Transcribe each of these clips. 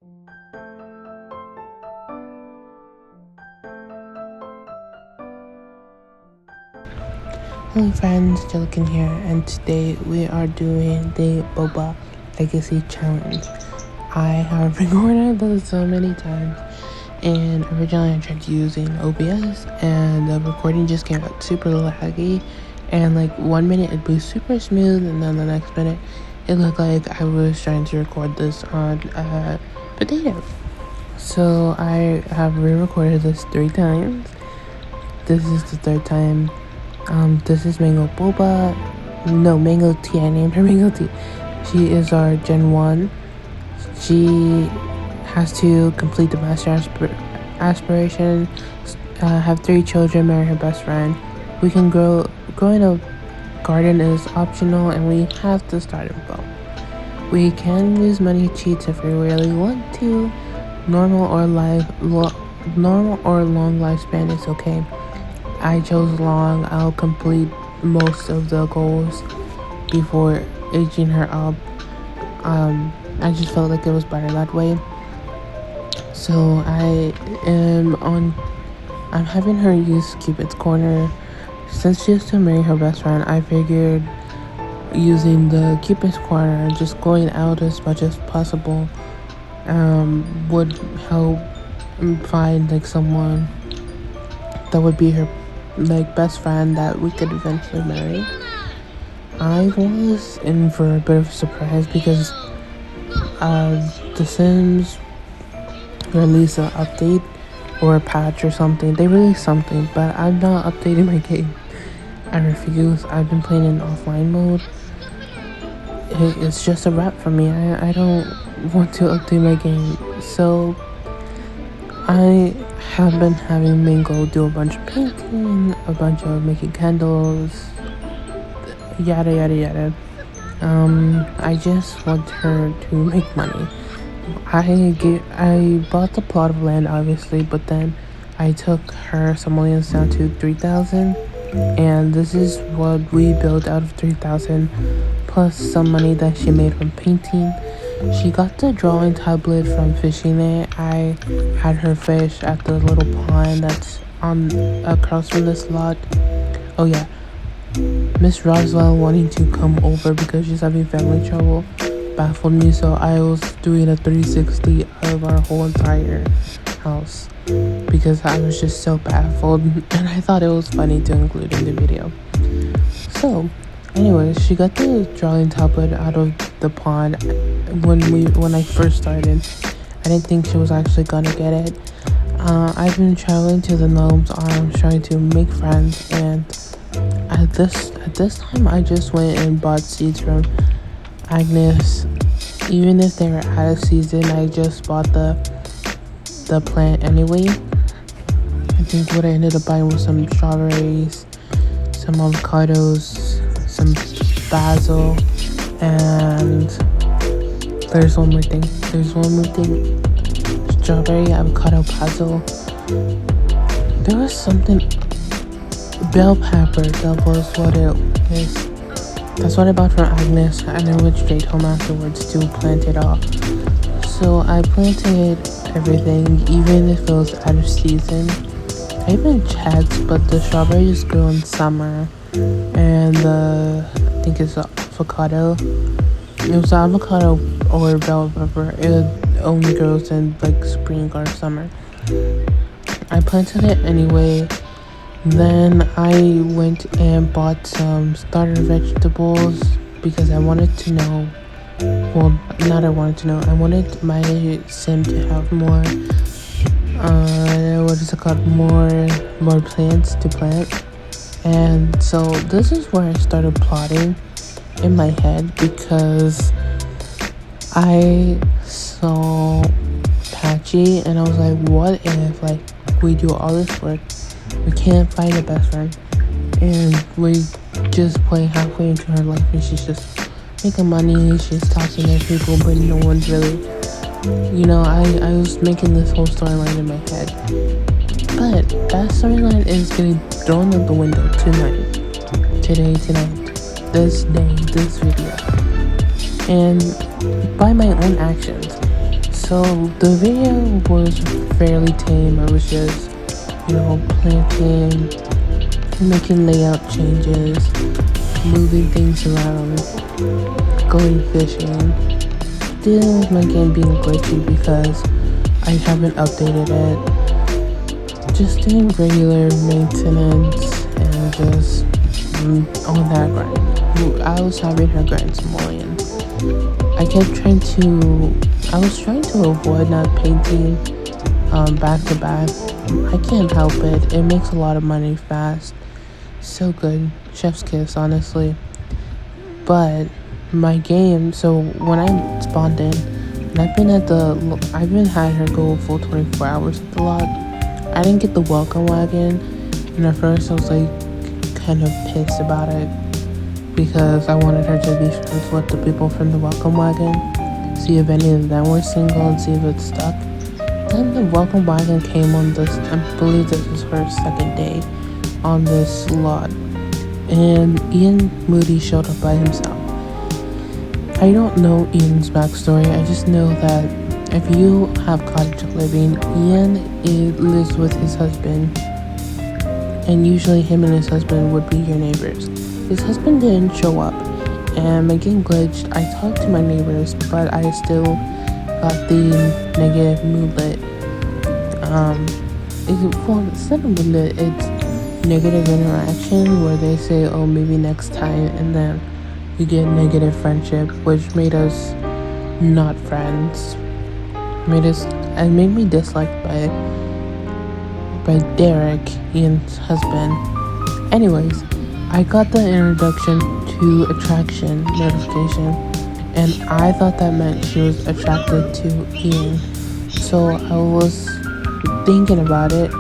Hello friends, Jellikinn here, and today we are doing the Boba Legacy Challenge. I have recorded this so many times, and originally I tried using OBS, and the recording just came out super laggy, and like 1 minute it'd be super smooth, and then the next minute it looked like I was trying to record this on a potato. So I have re-recorded this 3 times. This is the 3rd time. This is Mango Boba. No, Mango Tea. I named her Mango Tea. She is our Gen 1. She has to complete the master aspiration, have 3 children, marry her best friend. We can growing a garden is optional, and we have to start a boat. We can use money cheats if we really want to. Normal or long lifespan is okay. I chose long. I'll complete most of the goals before aging her up. I just felt like it was better that way. So I'm having her use Cupid's Corner. Since she has to marry her best friend, I figured using the Cupid's Corner and just going out as much as possible would help find like someone that would be her best friend that we could eventually marry. I was in for a bit of a surprise because The Sims released an update or a patch or something. They released something, but I'm not updating my game. I refuse. I've been playing in offline mode. It's just a wrap for me. I don't want to update my game. So I have been having Mango do a bunch of painting, a bunch of making candles, yada yada yada. I just want her to make money. I bought the plot of land obviously, but then I took her simoleons down to 3,000, and this is what we built out of 3,000 plus some money that she made from painting. She got the drawing tablet from fishing it. I had her fish at the little pond that's on across from this lot. Oh yeah, Miss Roswell wanting to come over because she's having family trouble baffled me, so I was doing a 360 of our whole entire house because I was just so baffled, and I thought it was funny to include in the video. So anyways, she got the drawing tablet out of the pond when I first started. I didn't think she was actually gonna get it. I've been traveling to the Gnome's Arms trying to make friends, and at this time I just went and bought seeds from Agnes. Even if they were out of season, I just bought the plant anyway. I think what I ended up buying was some strawberries, some avocados, some basil, and there's one more thing. Strawberry, avocado, basil. There was something. Bell pepper. That was what it is. That's what I bought from Agnes, and I went straight home afterwards to plant it off. So I planted everything, even if it was out of season. I even checked, but the strawberries grew in summer, and I think it's avocado. It was avocado or bell pepper. It only grows in like spring or summer. I planted it anyway. Then I went and bought some starter vegetables because I wanted to know. Well, not I wanted to know. I wanted my sim to have more. What is it called? More plants to plant. And so this is where I started plotting in my head because I saw Patchy and I was like, what if like we do all this work, we can't find a best friend, and we just play halfway into her life and she's just making money, she's talking to people, but no one's really, I was making this whole storyline in my head. But that storyline is getting thrown out the window tonight, this day, this video, and by my own actions. So the video was fairly tame. I was just, planting, making layout changes, moving things around, going fishing, dealing with my game being glitchy because I haven't updated it, just doing regular maintenance and just on that grind. I was having her grind simoleons. I was trying to avoid not painting back to back. I can't help it. It makes a lot of money fast. So good. Chef's kiss, honestly. But my game, so when I spawned in, and I've been had her go full 24 hours at the lot. I didn't get the welcome wagon, and at first I was like kind of pissed about it because I wanted her to be friends with the people from the welcome wagon, see if any of them were single and see if it stuck. Then the welcome wagon came on this, I believe this was her second day on this lot, and Ian Moody showed up by himself. I don't know Ian's backstory. I just know that if you have cottage living, Ian lives with his husband, and usually him and his husband would be your neighbors. His husband didn't show up, and my game glitched. I talked to my neighbors, but I still got the negative moodlet. It's not a moodlet, it's negative interaction where they say, oh, maybe next time, and then we get negative friendship, which made us not friends. Made me disliked by Derek, Ian's husband. Anyways, I got the introduction to attraction notification, and I thought that meant she was attracted to Ian. So I was thinking about it.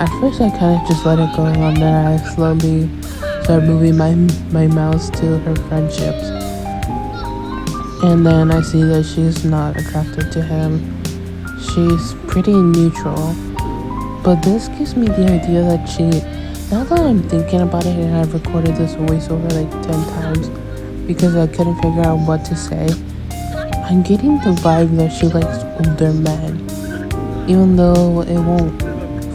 At first I kind of just let it go, and then I slowly started moving my mouse to her friendships. And then I see that she's not attracted to him. She's pretty neutral. But this gives me the idea that now that I'm thinking about it, and I've recorded this voiceover like 10 times because I couldn't figure out what to say, I'm getting the vibe that she likes older men. Even though it won't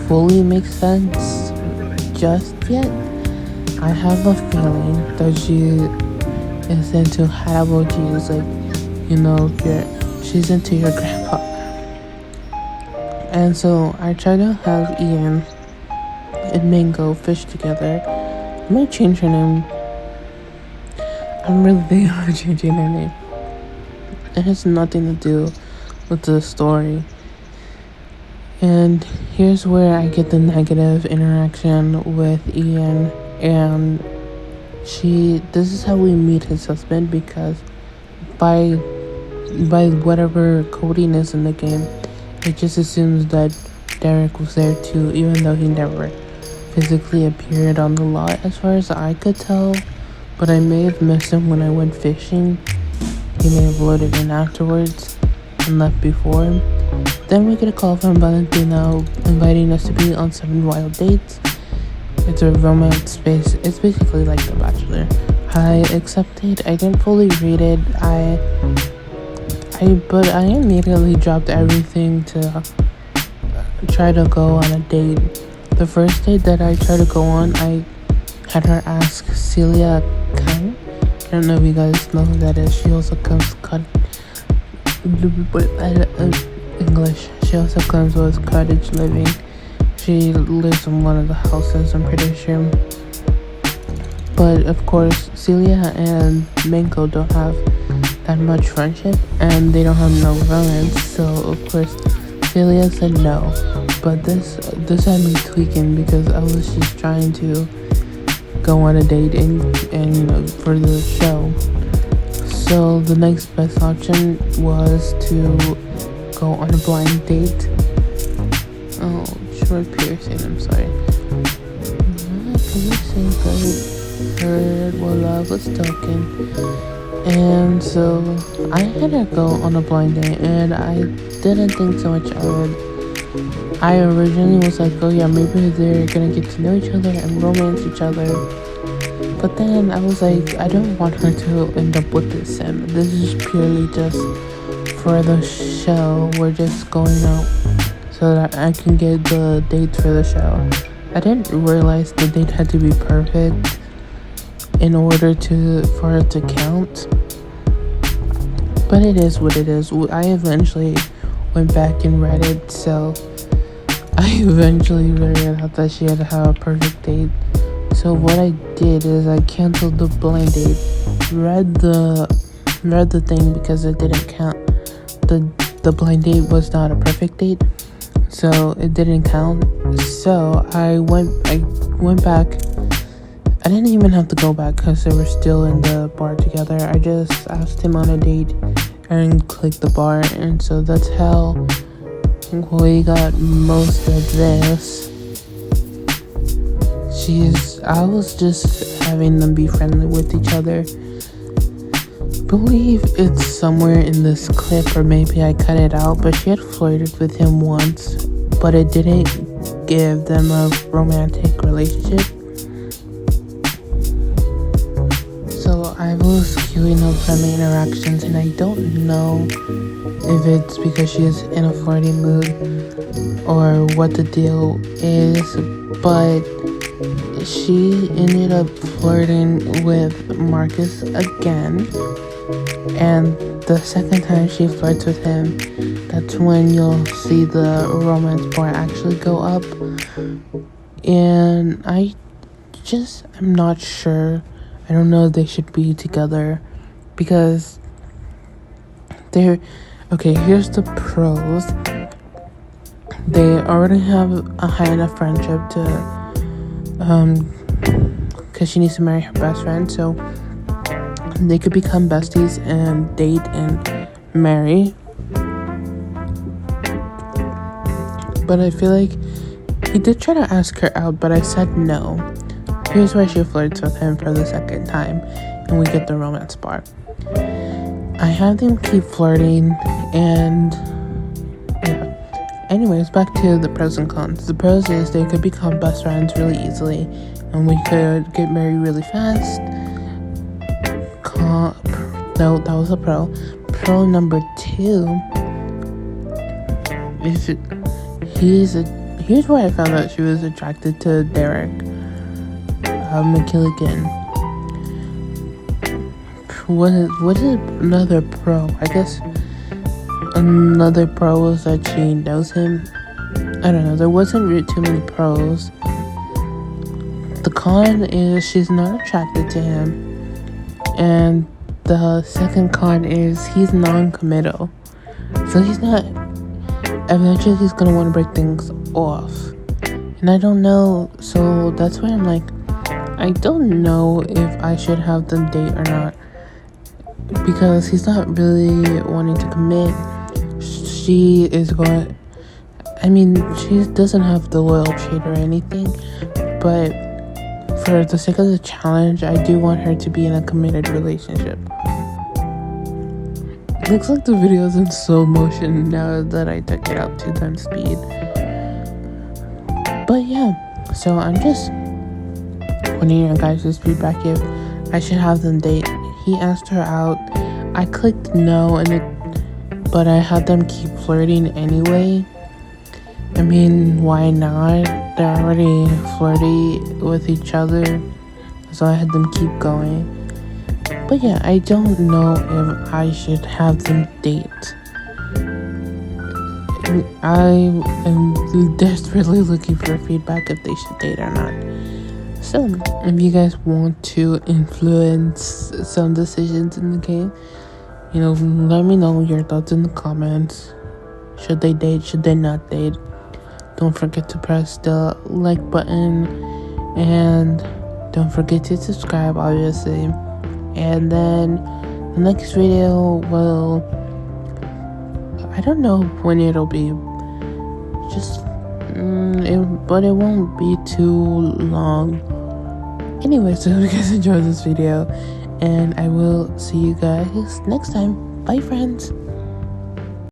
fully make sense just yet, I have a feeling that she is into haraboji's, she's into your grandpa. And so I try to have Ian and Mango fish together. I might change her name. I'm really thinking of changing her name. It has nothing to do with the story. And here's where I get the negative interaction with Ian, and this is how we meet his husband, because by whatever coding is in the game, it just assumes that Derek was there too, even though he never physically appeared on the lot as far as I could tell, but I may have missed him when I went fishing. He may have loaded in afterwards and left before him. Then we get a call from Valentino inviting us to be on 7 wild dates. It's a romance space. It's basically like The Bachelor. I accepted. I didn't fully read it. But I immediately dropped everything to try to go on a date. The first date that I tried to go on, I had her ask Celia Kang. I don't know if you guys know who that is. She also comes English. She also comes with cottage living. She lives in one of the houses, I'm pretty sure. But of course, Celia and Mango don't have that much friendship, and they don't have no romance. So of course, Celia said no. But this had me tweaking because I was just trying to go on a date and for the show. So the next best option was to go on a blind date. Oh, short piercing, I'm sorry. Piercing, good. Well, I was talking. And so I had to go on a blind date, and I didn't think so much of it. I originally was like, oh yeah, maybe they're gonna get to know each other and romance each other. But then I was like, I don't want her to end up with this sim. This is purely just for the show, we're just going out so that I can get the dates for the show. I didn't realize the date had to be perfect in order for it to count. But it is what it is. I eventually went back and read it, so I eventually figured out that she had to have a perfect date. So what I did is I canceled the blind date, read the thing because it didn't count. The blind date was not a perfect date, so it didn't count. So I went back. I didn't even have to go back because they were still in the bar together. I just asked him on a date and clicked the bar, and so that's how we got most of this. I was just having them be friendly with each other. Believe it's somewhere in this clip, or maybe I cut it out, but she had flirted with him once, but it didn't give them a romantic relationship. So I was queuing up some interactions, and I don't know if it's because she is in a flirty mood or what the deal is, but she ended up flirting with Marcus again. And the second time she flirts with him, that's when you'll see the romance bar actually go up. And I'm not sure. I don't know if they should be together because okay, here's the pros. They already have a high enough friendship to because she needs to marry her best friend, so they could become besties and date and marry. But I feel like he did try to ask her out, but I said no. Here's why she flirts with him for the second time, and we get the romance part. I have them keep flirting, and yeah. Anyways, back to the pros and cons. The pros is they could become best friends really easily, and we could get married really fast. No, that was a pro. Pro number 2 is here's where I found out she was attracted to Derek McKilligan. What is another pro? I guess another pro was that she knows him. I don't know. There wasn't really too many pros. The con is she's not attracted to him, and the second con is he's non-committal. So he's not. Eventually, he's gonna want to break things off, and I don't know. So that's why I'm like, I don't know if I should have them date or not, because he's not really wanting to commit. She doesn't have the loyal trait or anything, but for the sake of the challenge, I do want her to be in a committed relationship. Looks like the video's in slow motion now that I took it out 2 times speed. But yeah, so I'm just wanting your guys' feedback if I should have them date. He asked her out. I clicked no, but I had them keep flirting anyway. I mean, why not? They're already flirty with each other, so I had them keep going. But yeah, I don't know if I should have them date. I am desperately looking for feedback if they should date or not. So, if you guys want to influence some decisions in the game, let me know your thoughts in the comments. Should they date? Should they not date? Don't forget to press the like button, and don't forget to subscribe, obviously. And then the next video I don't know when it'll be, but it won't be too long. Anyway, so if you guys enjoyed this video, and I will see you guys next time. Bye, friends.